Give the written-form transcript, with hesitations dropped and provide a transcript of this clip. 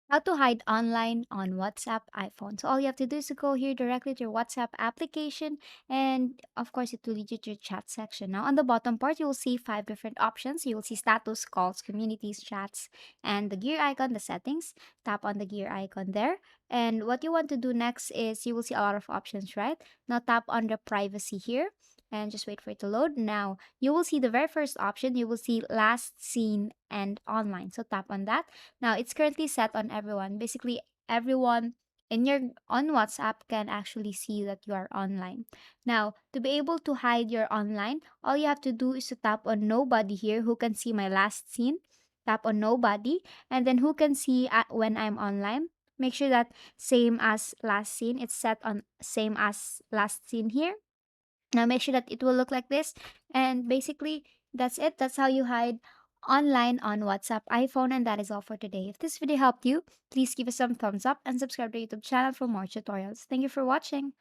How to hide online on WhatsApp iPhone. So all you have to do is to go here directly to your WhatsApp application, and of course it will lead you to your chat section. Now on the bottom part, you will see five different options. You will see status, calls, communities, chats, and the gear icon, the settings. Tap on the gear icon there. And what you want to do next is you will see a lot of options, right? Now tap on the privacy here and just wait for it to load. Now you will see the very first option. You will see last seen and online. So tap on that. Now, it's currently set on everyone. Basically, everyone in your on WhatsApp can actually see that you are online. Now, to be able to hide your online, all you have to do is to tap on nobody here who can see my last scene. Tap on nobody, and then who can see when I'm online. Make sure that same as last scene, it's set on same as last scene here. Now make sure that it will look like this. And basically, that's it. That's how you hide online on WhatsApp iPhone. And that is all for today. If this video helped you, please give us some thumbs up and subscribe to our YouTube channel for more tutorials. Thank you for watching.